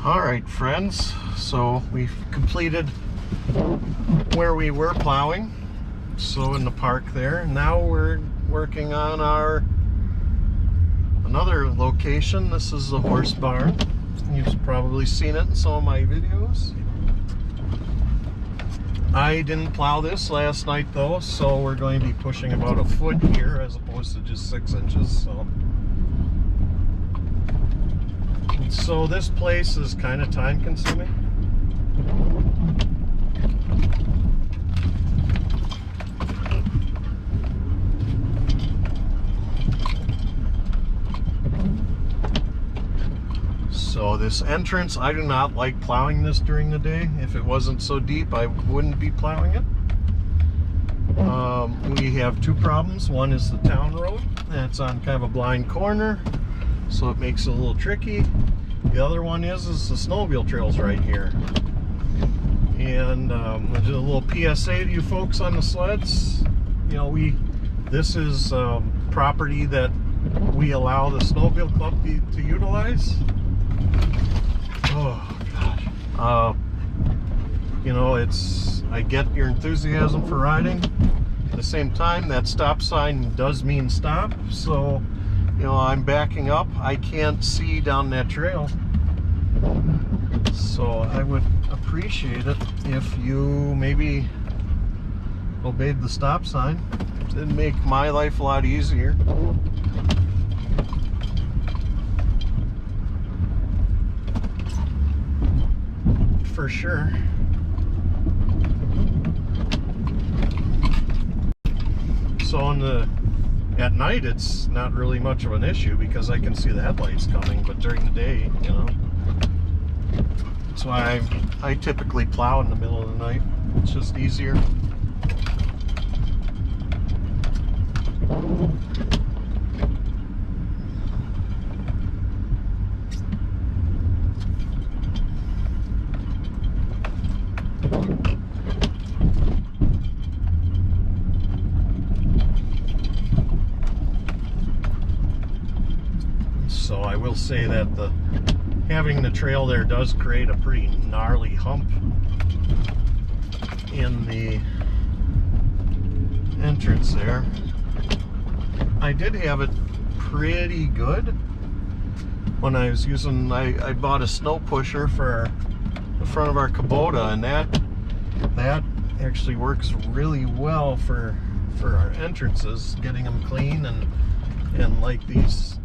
Alright friends, so we've completed where we were plowing, so in the park there. Now we're working on another location. This is the horse barn. You've probably seen it in some of my videos. I didn't plow this last night though, so we're going to be pushing about a foot here as opposed to just 6 inches. So this place is kind of time consuming. So this entrance, I do not like plowing this during the day. If it wasn't so deep, I wouldn't be plowing it. We have two problems. One is the town road, and it's on kind of a blind corner, so it makes it a little tricky. The other one is the snowmobile trails right here. And just a little PSA to you folks on the sleds. You know, this is property that we allow the snowmobile club to utilize. Oh gosh. You know, I get your enthusiasm for riding. At the same time, that stop sign does mean stop, so you know, I'm backing up. I can't see down that trail. So I would appreciate it if you maybe obeyed the stop sign. It'd make my life a lot easier. For sure. So at night, it's not really much of an issue because I can see the headlights coming, but during the day, you know, that's why I typically plow in the middle of the night. It's just easier. So I will say that having the trail there does create a pretty gnarly hump in the entrance there. I did have it pretty good when I was using, I bought a snow pusher for the front of our Kubota, and that actually works really well for our entrances, getting them clean, and like this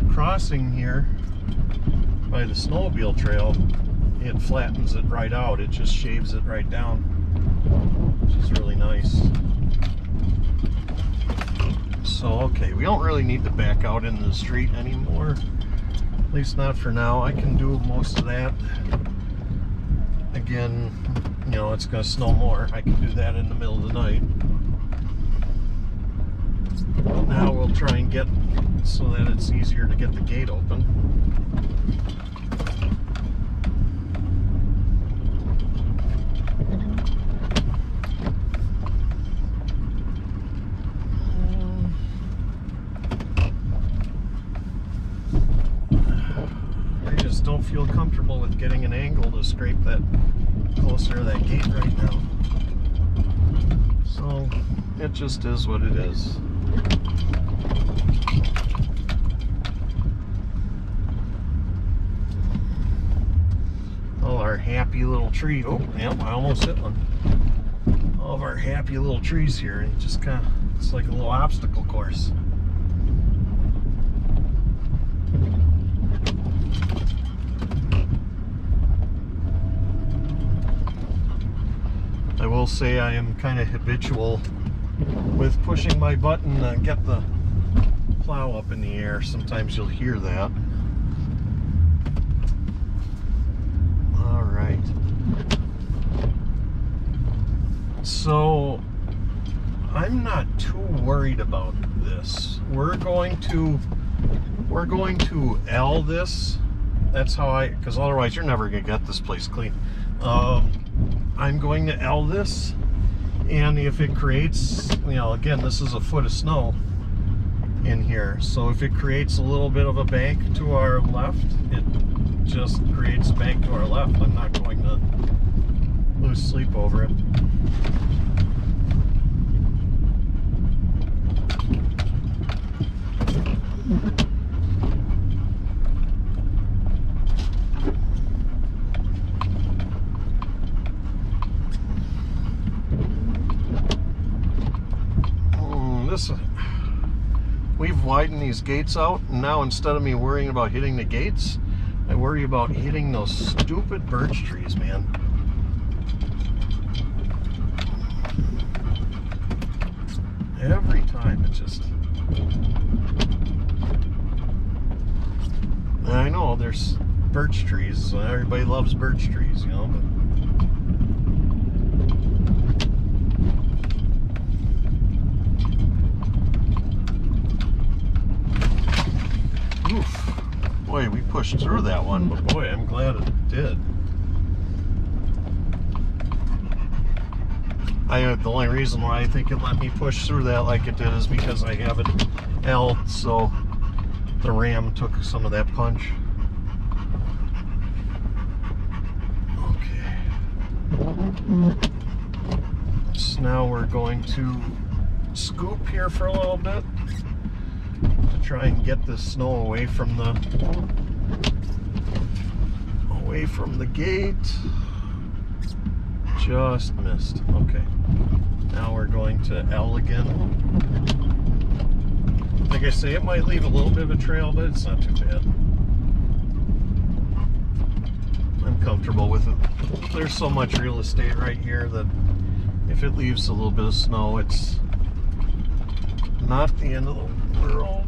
crossing here by the snowmobile trail, it flattens it right out. It just shaves it right down, which is really nice. So okay, we don't really need to back out into the street anymore, at least not for now. I can do most of that. Again, you know, it's going to snow more. I can do that in the middle of the night. But now we'll try and get so that it's easier to get the gate open. I just don't feel comfortable with getting an angle to scrape that closer to that gate right now. So it just is what it is. All our happy little tree. Oh, yep, I almost hit one. All of our happy little trees here. It just kind of, it's like a little obstacle course. I will say I am kind of habitual with pushing my button to get the plow up in the air. Sometimes you'll hear that. All right. So I'm not too worried about this. We're going to we're going to L this. That's how because otherwise you're never gonna get this place clean. I'm going to L this, and if it creates, again, this is a foot of snow in here, so if it creates a little bit of a bank to our left, it just creates a bank to our left. I'm not going to lose sleep over it. We've widened these gates out, and now instead of me worrying about hitting the gates, I worry about hitting those stupid birch trees, man. Every time it just... I know there's birch trees, so everybody loves birch trees, but oof. Boy, we pushed through that one, but boy, I'm glad it did. The only reason why I think it let me push through that like it did is because I have it L, so the ram took some of that punch. Okay. So now we're going to scoop here for a little bit to try and get the snow away from the gate. Just missed. Okay. Now we're going to L again. Like I say, it might leave a little bit of a trail, but it's not too bad. I'm comfortable with it. There's so much real estate right here that if it leaves a little bit of snow, it's not the end of the world.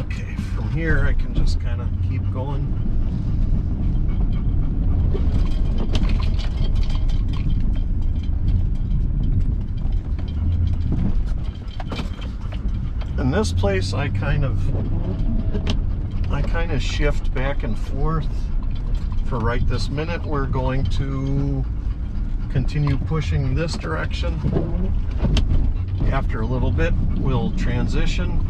Okay, from here I can just kind of keep going. In this place I kind of shift back and forth. For right this minute we're going to continue pushing this direction. After a little bit we'll transition.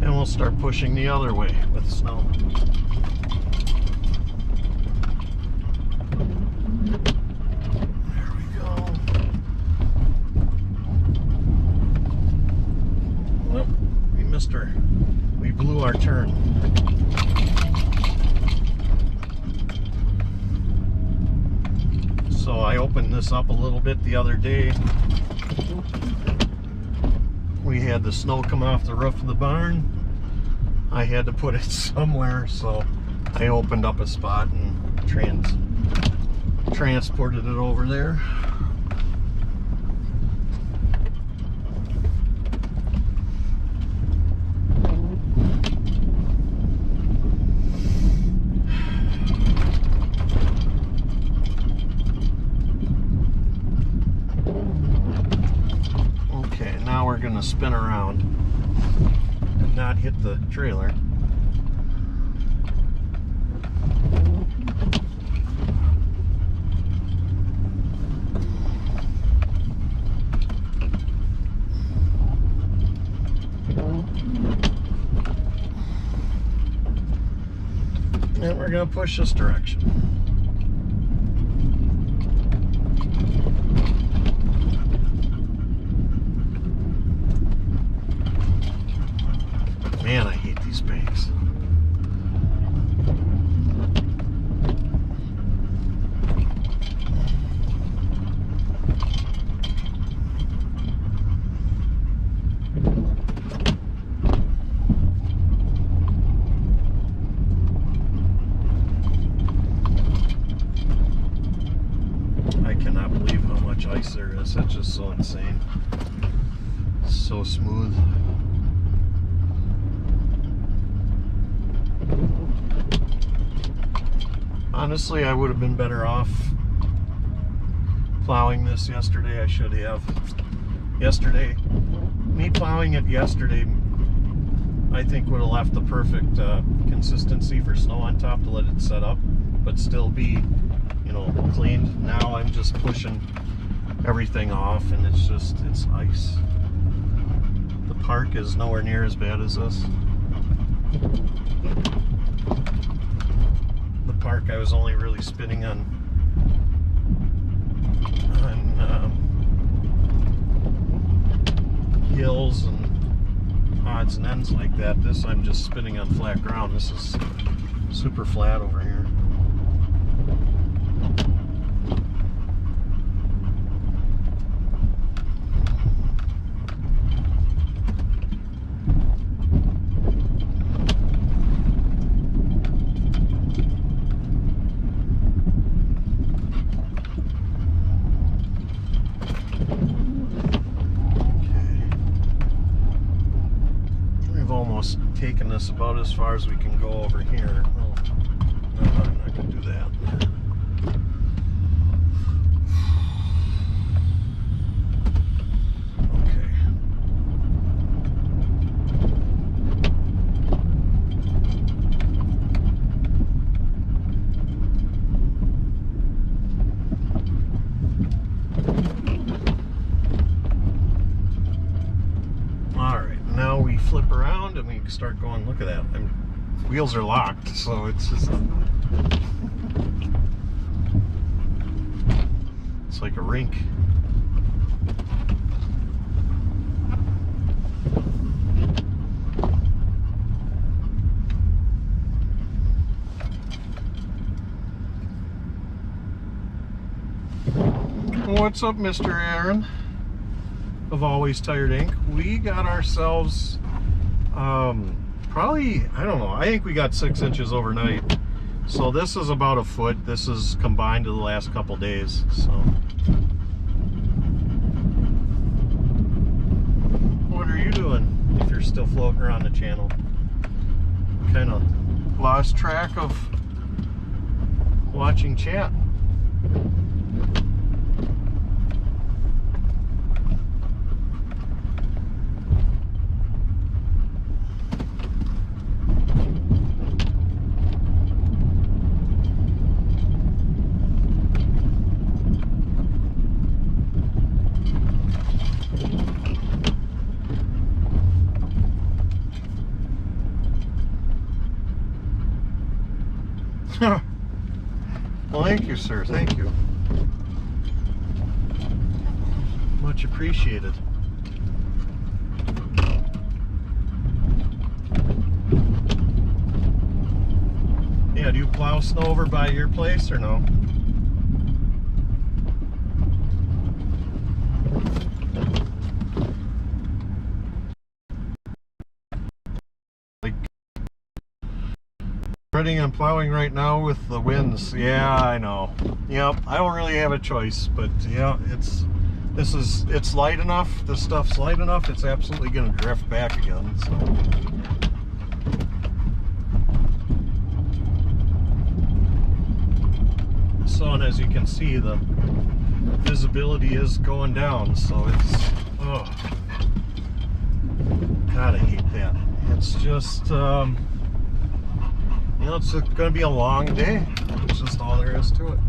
And we'll start pushing the other way with snow. There we go. Nope, we missed her. We blew our turn. So I opened this up a little bit the other day. We had the snow come off the roof of the barn. I had to put it somewhere, so I opened up a spot and transported it over there. Okay, now we're going to spin around and not hit the trailer. And we're going to push this direction. Man, I hate these banks. I cannot believe how much ice there is. It's just so insane. It's so smooth. Honestly, I would have been better off plowing this yesterday. I should have. Yesterday, me plowing it yesterday, I think would have left the perfect consistency for snow on top to let it set up, but still be, you know, cleaned. Now I'm just pushing everything off, and it's ice. The park is nowhere near as bad as this. The park I was only really spinning on hills and odds and ends like that. This I'm just spinning on flat ground. This is super flat over here. Taking this about as far as we can go over here. Well, no, I'm not going to do that. Flip around and we start going. Look at that. Wheels are locked, so it's just, it's like a rink. What's up, Mr. Aaron of Always Tired Inc? We got ourselves probably, I don't know, I think we got 6 inches overnight. So this is about a foot. This is combined to the last couple days. So what are you doing if you're still floating around the channel? Kind of lost track of watching chat. Well, thank you, sir. Thank you. Much appreciated. Yeah, do you plow snow over by your place or no? Running and plowing right now with the winds. Yeah, I know. Yep, I don't really have a choice, but yeah, it's light enough. This stuff's light enough. It's absolutely going to drift back again. So, and as you can see, the visibility is going down. So it's, oh, God, I hate that. It's just, you know, it's going to be a long day. It's just all there is to it.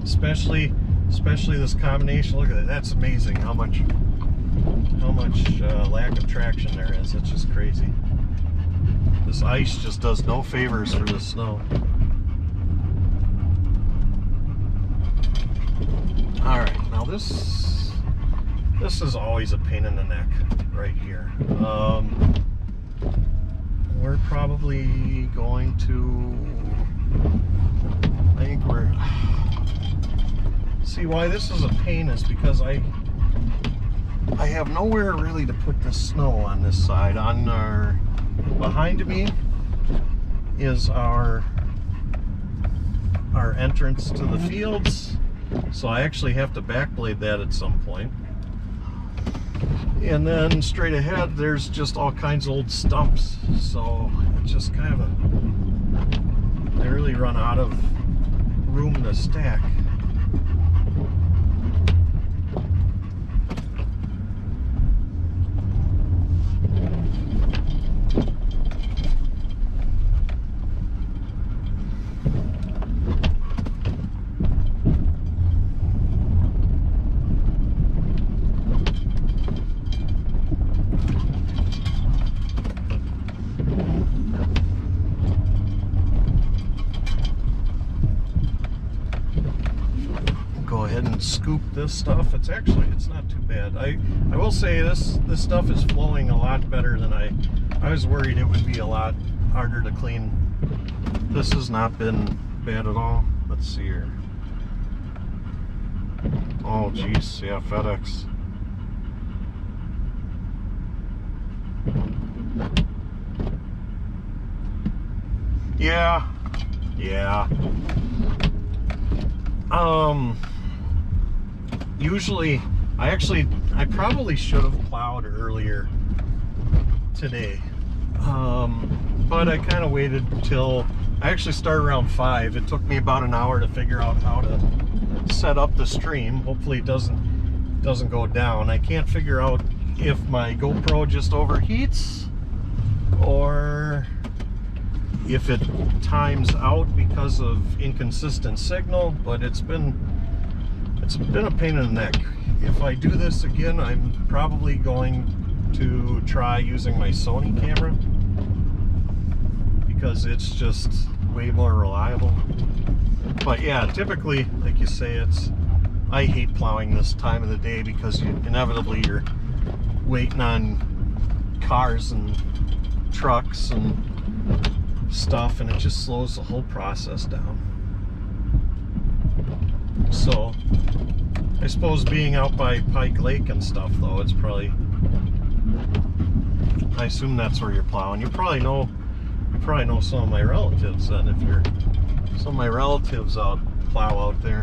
Especially this combination. Look at it. That's amazing how much lack of traction there is. It's just crazy. This ice just does no favors for the snow. All right, now this is always a pain in the neck right here. We're probably going to, I think we're, see why this is a pain is because I have nowhere really to put the snow on this side. On our, behind me is our entrance to the fields, so I actually have to backblade that at some point. And then straight ahead, there's just all kinds of old stumps. So it's just kind of they really run out of room to stack. Scoop this stuff. It's not too bad. I will say this stuff is flowing a lot better than I was worried it would be a lot harder to clean. This has not been bad at all. Let's see here. Oh geez, yeah, FedEx. Yeah. Usually, I probably should have plowed earlier today, but I kind of waited till I actually started around 5. It took me about an hour to figure out how to set up the stream. Hopefully, it doesn't go down. I can't figure out if my GoPro just overheats or if it times out because of inconsistent signal. But it's been a pain in the neck. If I do this again, I'm probably going to try using my Sony camera because it's just way more reliable. But yeah, typically, like you say, I hate plowing this time of the day because inevitably you're waiting on cars and trucks and stuff, and it just slows the whole process down. So I suppose being out by Pike Lake and stuff, though, it's probably, I assume that's where you're plowing. You probably know some of my relatives then, if some of my relatives plow out there.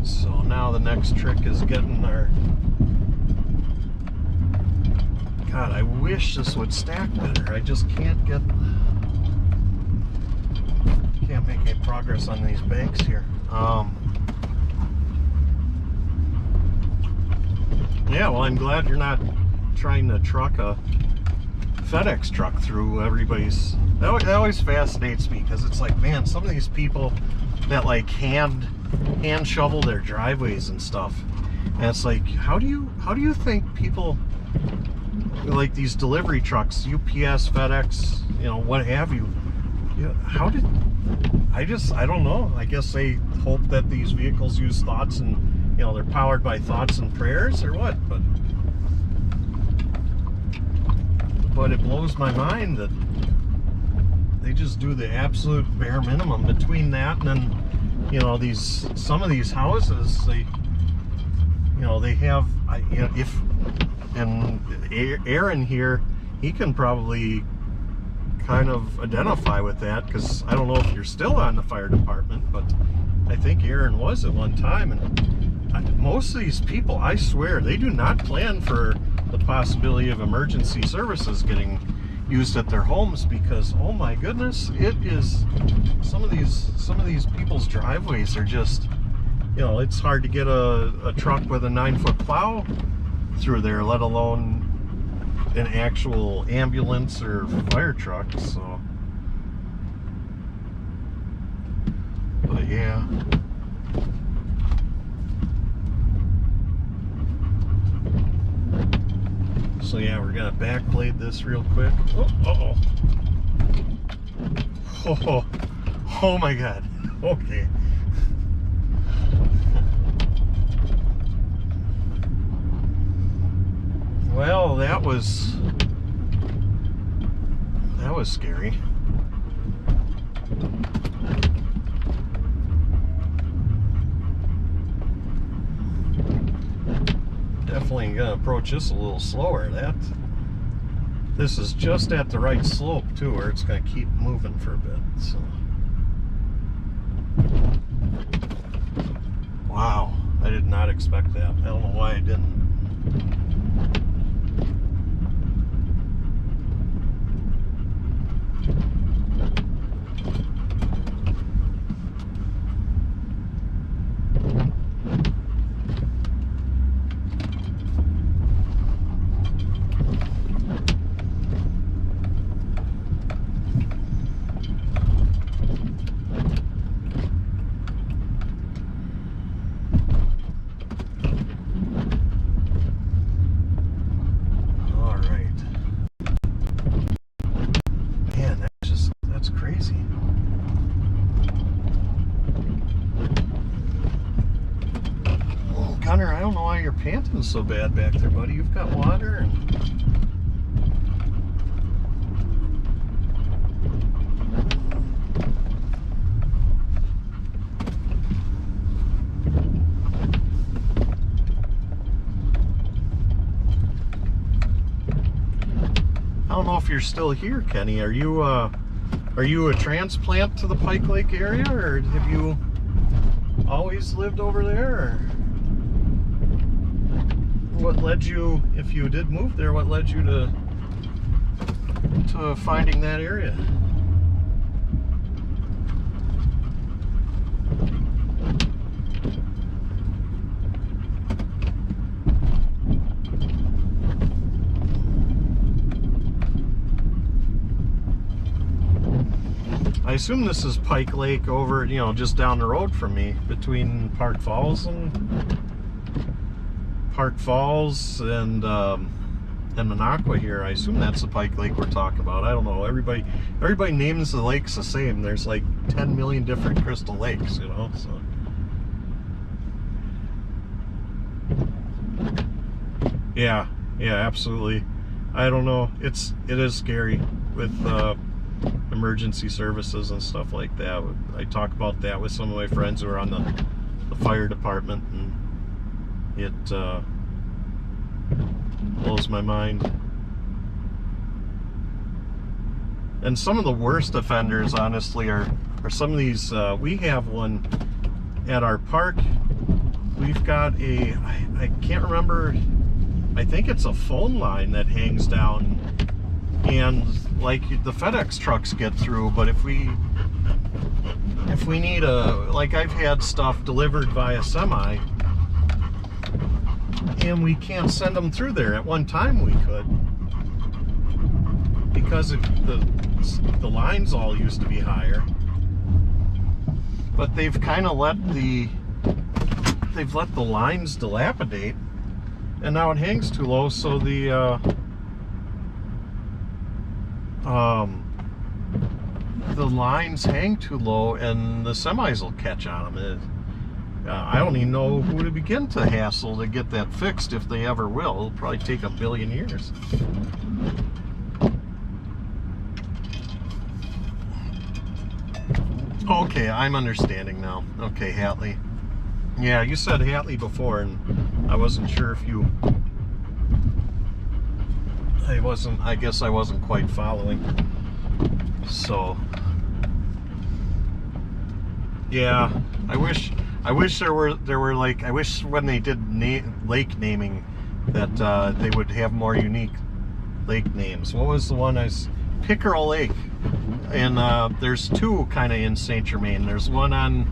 So now the next trick is getting our, God, I wish this would stack better. I just can't make any progress on these banks here. Yeah, well, I'm glad you're not trying to truck a FedEx truck through everybody's. That always fascinates me because it's like, man, some of these people that like hand shovel their driveways and stuff, and it's like, how do you think people like these delivery trucks, UPS, FedEx, what have you? I don't know. I guess they hope that these vehicles use thoughts and, they're powered by thoughts and prayers or what, but it blows my mind that they just do the absolute bare minimum between that and then, some of these houses, they have, and Aaron here, he can probably kind of identify with that, because I don't know if you're still on the fire department, but I think Aaron was at one time, and most of these people, I swear, they do not plan for the possibility of emergency services getting used at their homes, because oh my goodness, it is some of these people's driveways are just, it's hard to get a truck with a 9-foot plow through there, let alone an actual ambulance or fire truck. So, but yeah. So yeah, we're gonna backblade this real quick. Oh my God. Okay. Well, that was scary. Definitely gonna approach this a little slower. This is just at the right slope too, where it's gonna keep moving for a bit. So not expect that. I don't know why I didn't. I don't know why you're panting so bad back there, buddy. You've got water and... I don't know if you're still here, Kenny. Are you a transplant to the Pike Lake area, or have you always lived over there? Or what led you, if you did move there, what led you to finding that area? I assume this is Pike Lake over, you know, just down the road from me, between Park Falls and Minocqua here. I assume that's the Pike Lake we're talking about. I don't know. Everybody names the lakes the same. There's like 10 million different crystal lakes, you know. So yeah, absolutely. I don't know. It is scary with emergency services and stuff like that. I talk about that with some of my friends who are on the fire department, and it blows my mind. And some of the worst offenders, honestly, are some of these. We have one at our park. We've got I can't remember, I think it's a phone line that hangs down, and like the FedEx trucks get through, but if we need like I've had stuff delivered via semi and we can't send them through there. At one time we could, because the lines all used to be higher, but they've kind of let the lines dilapidate, and now it hangs too low, so the lines hang too low and the semis will catch on them. I don't even know who to begin to hassle to get that fixed, if they ever will. It'll probably take a billion years. Okay, I'm understanding now. Okay, Hatley. Yeah, you said Hatley before, and I wasn't sure if you... I guess I wasn't quite following. So... yeah, I wish there were like, I wish when they did lake naming that they would have more unique lake names. What was the one? Pickerel Lake, and there's two kind of in Saint Germain. There's one on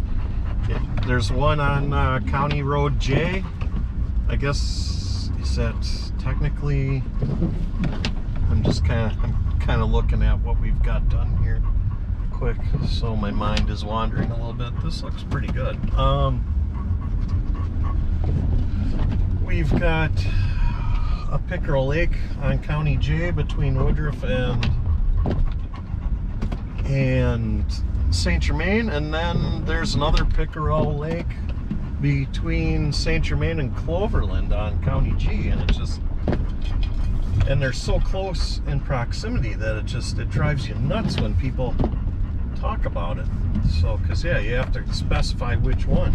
County Road J. I guess, is that technically? I'm kind of looking at what we've got done here quick, so my mind is wandering a little bit. This looks pretty good. We've got a Pickerel Lake on County J between Woodruff and Saint Germain, and then there's another Pickerel Lake between Saint Germain and Cloverland on County G, and it's just, and they're so close in proximity that it drives you nuts when people talk about it. So, because yeah, you have to specify which one.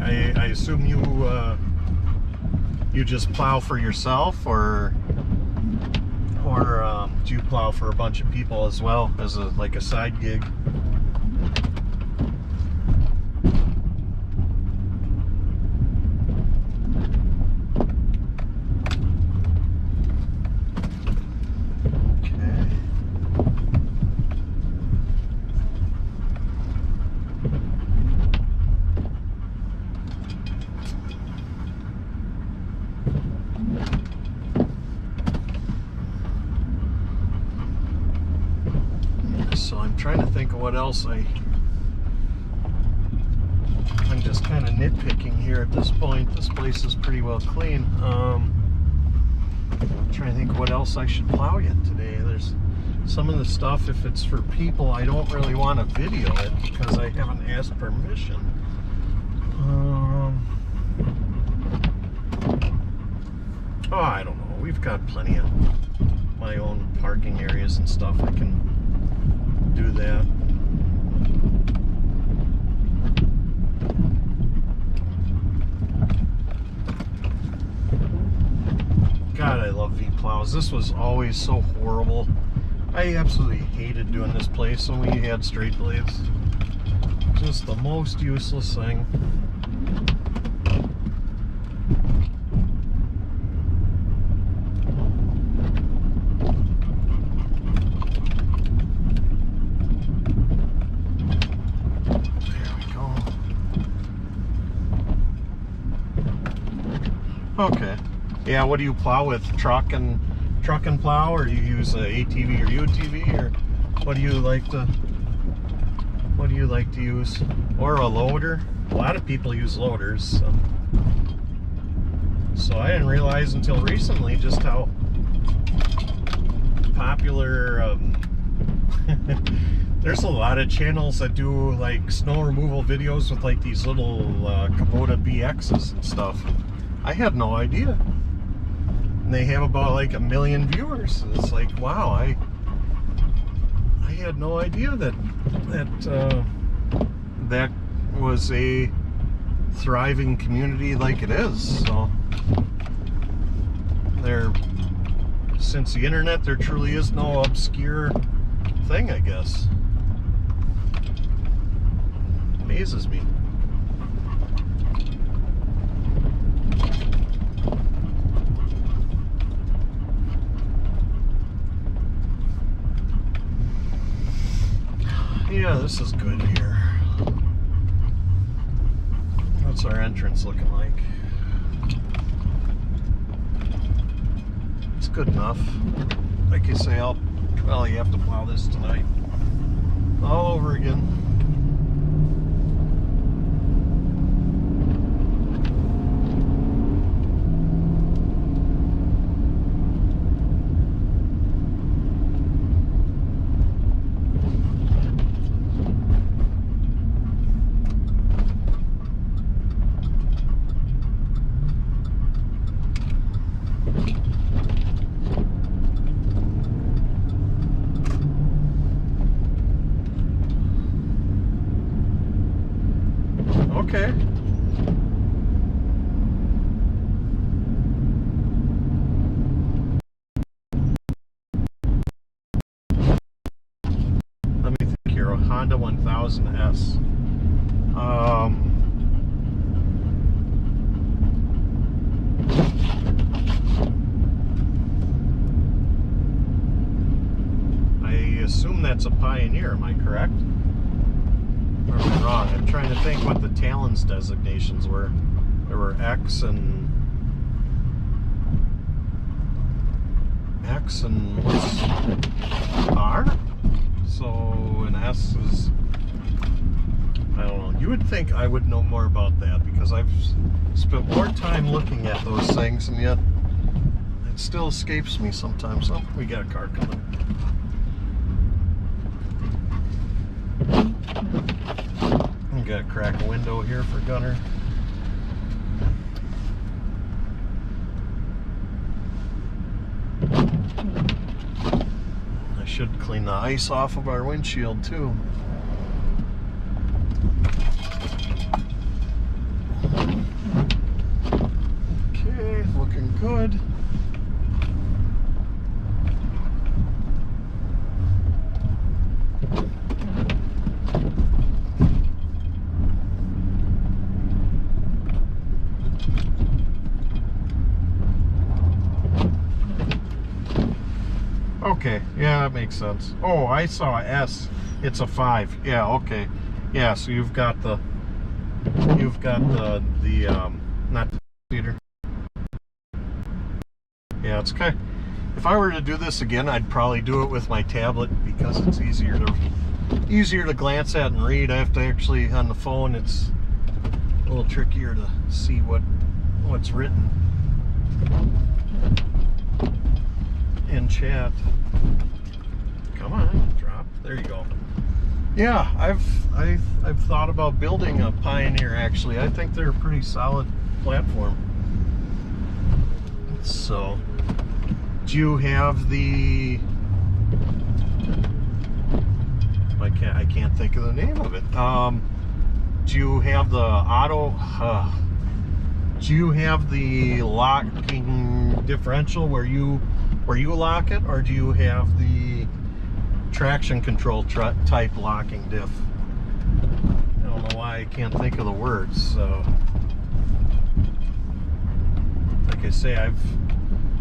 I assume you you just plow for yourself, or do you plow for a bunch of people as well as like a side gig? So I'm trying to think of what else I'm just kind of nitpicking here at this point. This place is pretty well clean. I'm trying to think what else I should plow yet today. There's some of the stuff, if it's for people, I don't really want to video it because I haven't asked permission. Oh, I don't know. We've got plenty of my own parking areas and stuff. I can do that. God, I love V-plows. This was always so horrible. I absolutely hated doing this place when we had straight blades. Just the most useless thing. Okay. Yeah, what do you plow with? Truck and plow, or do you use a ATV or UTV, or what do you like to use? Or a loader? A lot of people use loaders. So I didn't realize until recently just how popular there's a lot of channels that do like snow removal videos with like these little Kubota BXs and stuff. I had no idea. And they have about like 1 million viewers. It's like, wow, I had no idea that was a thriving community like it is. So since the internet, there truly is no obscure thing, I guess. Amazes me. Yeah, this is good here. What's our entrance looking like? It's good enough. Like you say, I'll probably have to plow this tonight. All over again. Okay. Let me think here. A Honda 1000S. I assume that's a Pioneer. Am I correct? Or am I wrong? I'm trying to think what the Talon's designations were. There were X and what's R? So an S is, I don't know. You would think I would know more about that because I've spent more time looking at those things, and yet it still escapes me sometimes. Oh, we got a car coming. I'm gonna crack a window here for Gunner. I should clean the ice off of our windshield too. could. Okay, yeah, that makes sense. Oh, I saw a S. It's a 5. Yeah, okay. Yeah, so you've got the not the theater. Yeah, it's kind of, if I were to do this again, I'd probably do it with my tablet because it's easier to glance at and read. I have to actually, on the phone, it's a little trickier to see what's written in chat. Come on, drop. There you go. Yeah, I've thought about building a Pioneer actually. I think they're a pretty solid platform. So, do you have the? I can't think of the name of it. Do you have the auto? Do you have the locking differential where you lock it, or do you have the traction control type locking diff? I don't know why I can't think of the words. So, like I say, I've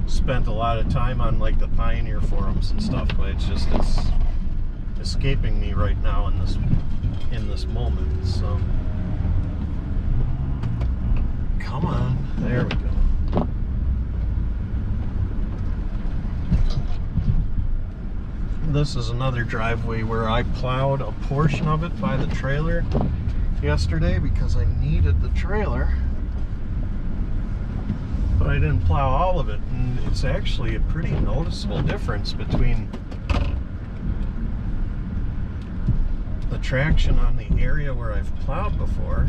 spent a lot of time on like the Pioneer forums and stuff, but it's escaping me right now in this moment. So, come on, there we go. This is another driveway where I plowed a portion of it by the trailer yesterday because I needed the trailer, but I didn't plow all of it, and it's actually a pretty noticeable difference between the traction on the area where I've plowed before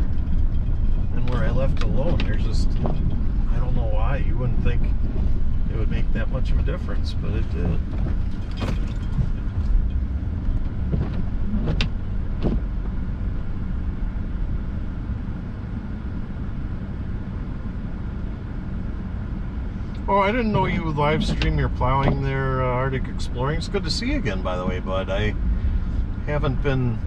and where I left alone. There's just, I don't know why. You wouldn't think it would make that much of a difference, but it did. Oh, I didn't know you would live stream your plowing there, Arctic Exploring. It's good to see you again, by the way, bud. I haven't been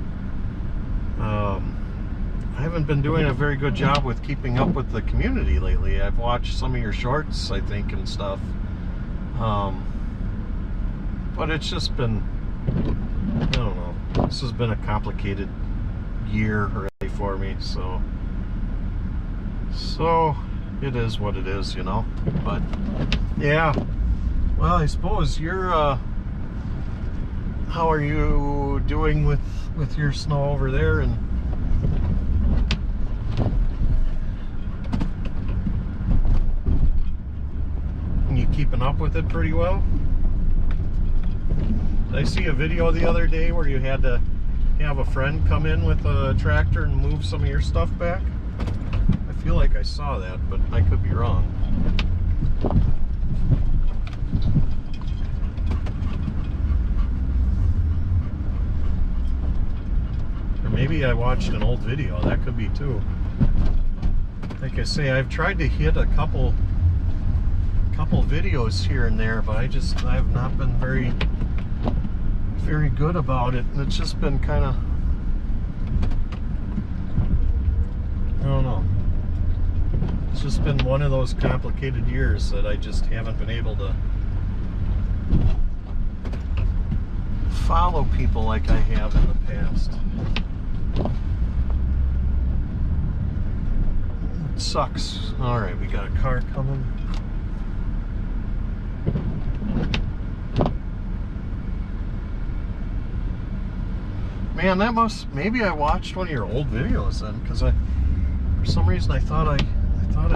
doing a very good job with keeping up with the community lately. I've watched some of your shorts, I think, and stuff. But it's just been, I don't know. This has been a complicated year already for me, so it is what it is, you know. But yeah, well, I suppose you're how are you doing with your snow over there? And you keeping up with it pretty well? Did I see a video the other day where you had to have a friend come in with a tractor and move some of your stuff back? I feel like I saw that, but I could be wrong. Or maybe I watched an old video. That could be too. Like I say, I've tried to hit a couple videos here and there, but I have not been very good about it, and it's just been kind of, I don't know. It's just been one of those complicated years that I just haven't been able to follow people like I have in the past. It sucks. Alright, we got a car coming. Man, that maybe I watched one of your old videos then, because for some reason I thought I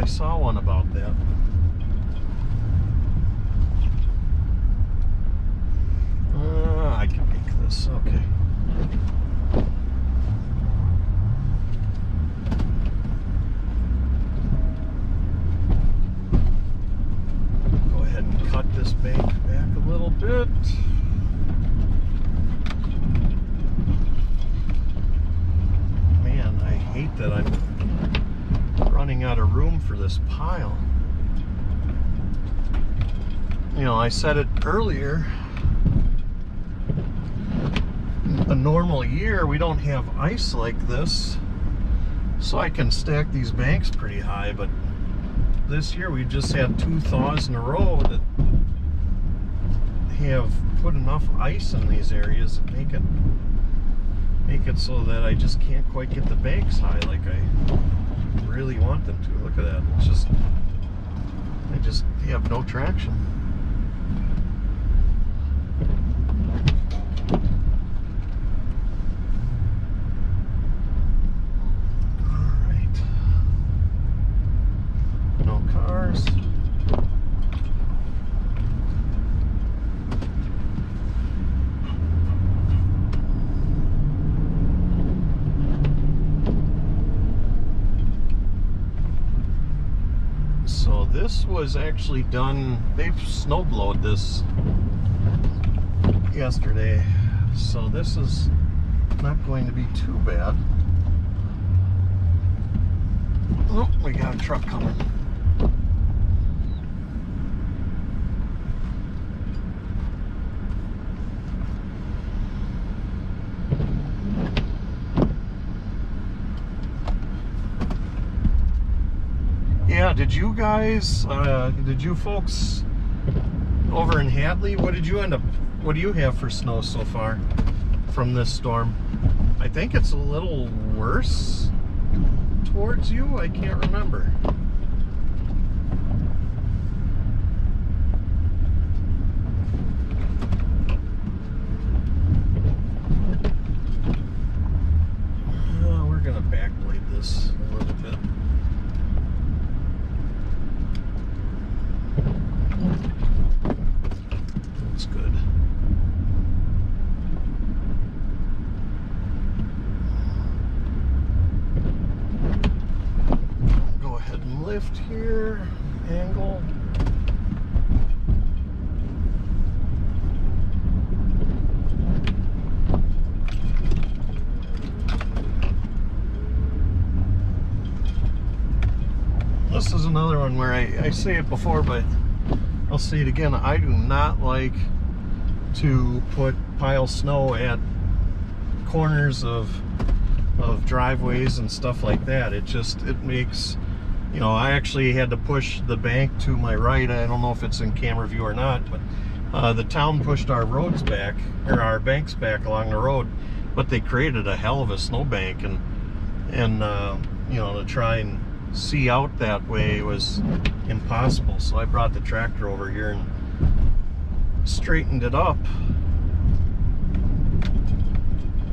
saw one about that. I can make this, okay. Go ahead and cut this bank back a little bit. Man, I hate that I'm running out of room for this pile. you know, I said it earlier, a normal year we don't have ice like this, so I can stack these banks pretty high, but this year we just had 2 thaws in a row that have put enough ice in these areas that make it so that I just can't quite get the banks high like I really want them to. Look at that. It's just, I just have no traction. Alright. No cars. So this was actually done, they've snowblowed this yesterday, so this is not going to be too bad. Oh, we got a truck coming. Yeah, did you guys, did you folks over in Hadley, what do you have for snow so far from this storm? I think it's a little worse towards you, I can't remember. We're gonna backblade this a little bit. That's good. Go ahead and lift here, angle. This is another one where I say it before, but I'll say it again. I do not like to pile snow at corners of driveways and stuff like that. It makes, you know, I actually had to push the bank to my right. I don't know if it's in camera view or not, but the town pushed our roads back, or our banks back along the road, but they created a hell of a snowbank, and you know, to try and see out that way was impossible. So I brought the tractor over here and straightened it up.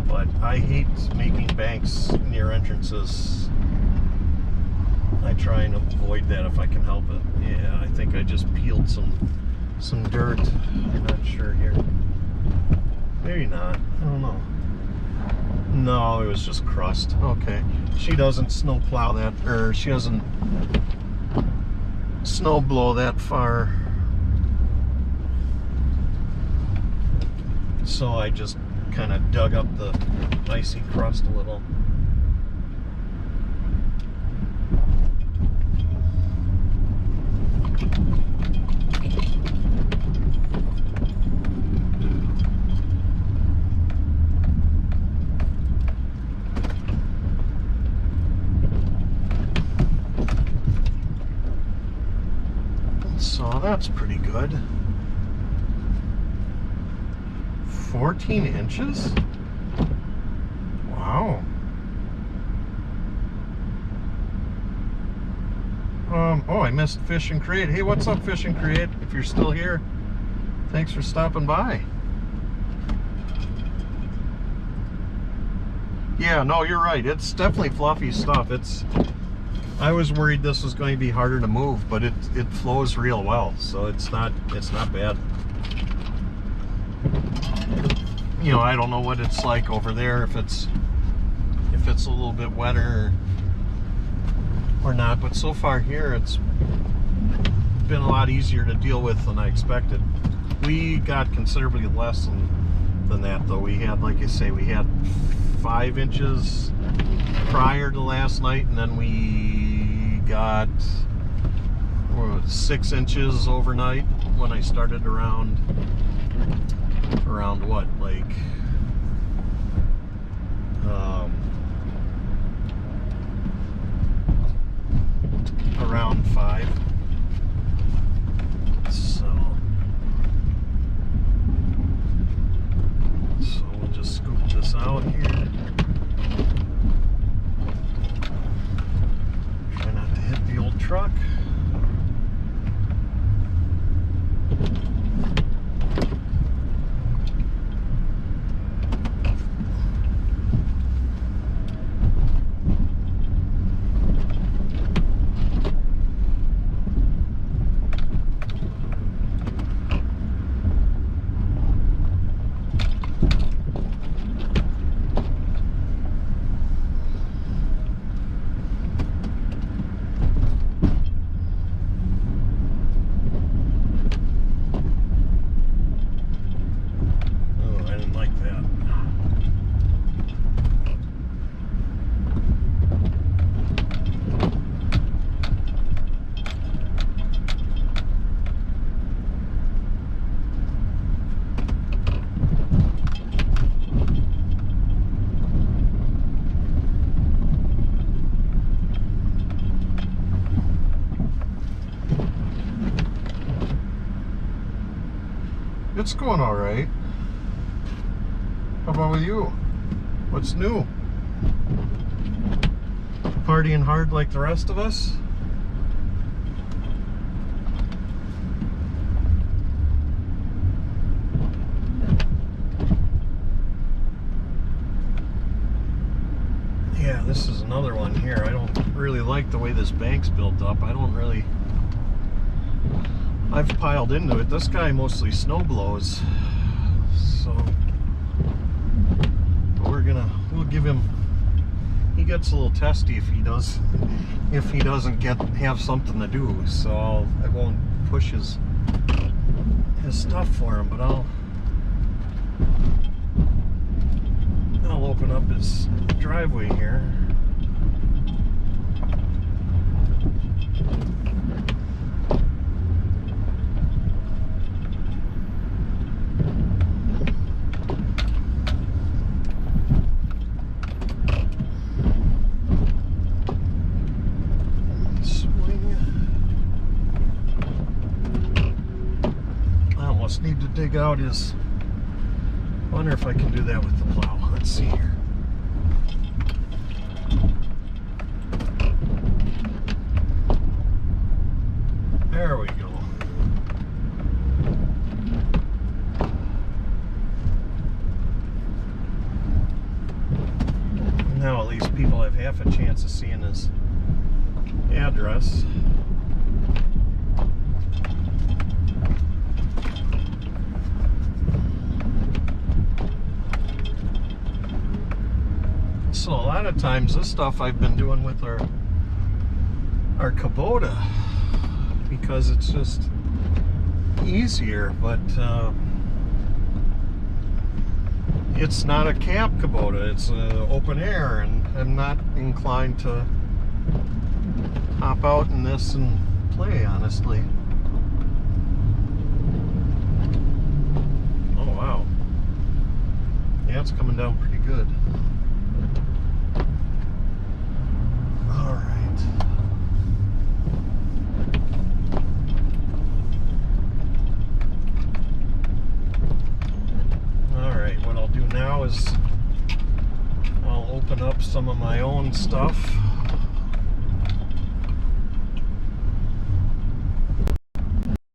But I hate making banks near entrances. I try and avoid that if I can help it. Yeah, I think I just peeled some dirt. I'm not sure here. Maybe not. I don't know. No, it was just crust. Okay. She doesn't snow plow that, or she doesn't snow blow that far. So I just kind of dug up the icy crust a little. So that's pretty good. 14 inches? Wow. Oh, I missed Fish and Create. Hey, what's up, Fish and Create? If you're still here, thanks for stopping by. Yeah, no, you're right. It's definitely fluffy stuff. I was worried this was going to be harder to move, but it flows real well, so it's not bad. You know, I don't know what it's like over there, if it's a little bit wetter or not, but so far here it's been a lot easier to deal with than I expected. We got considerably less than that, though. We had, like I say, we had 5 inches prior to last night, and then we got 6 inches overnight when I started around what, like around 5. So we'll just scoop this out here. Try not to hit the old truck. It's going all right. How about with you? What's new? Partying hard like the rest of us? Yeah, this is another one here. I don't really like the way this bank's built up. I've piled into it. This guy mostly snow blows, so we'll give him. He gets a little testy if he doesn't have something to do. So I won't push his stuff for him, but I'll open up his driveway here. Need to dig out his. Wonder if I can do that with the plow. Let's see here. There we go. Now at least people have half a chance of seeing his address. So a lot of times this stuff I've been doing with our Kubota because it's just easier, but it's not a cab Kubota, it's open air, and I'm not inclined to hop out in this and play, honestly. Oh wow, yeah, it's coming down pretty good. Now is I'll open up some of my own stuff.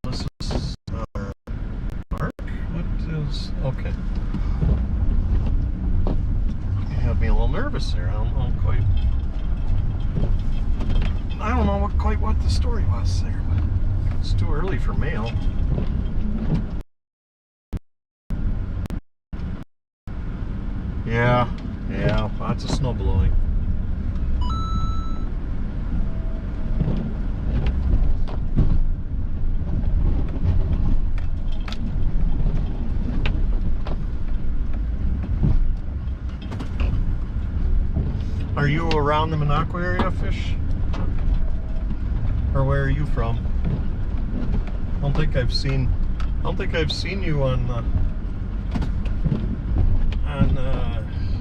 This is our park. What is okay? You had me a little nervous there. I don't know quite what the story was there, but it's too early for mail. Yeah, lots of snow blowing. Are you around the Minocqua area, Fish? Or where are you from? I don't think I've seen you on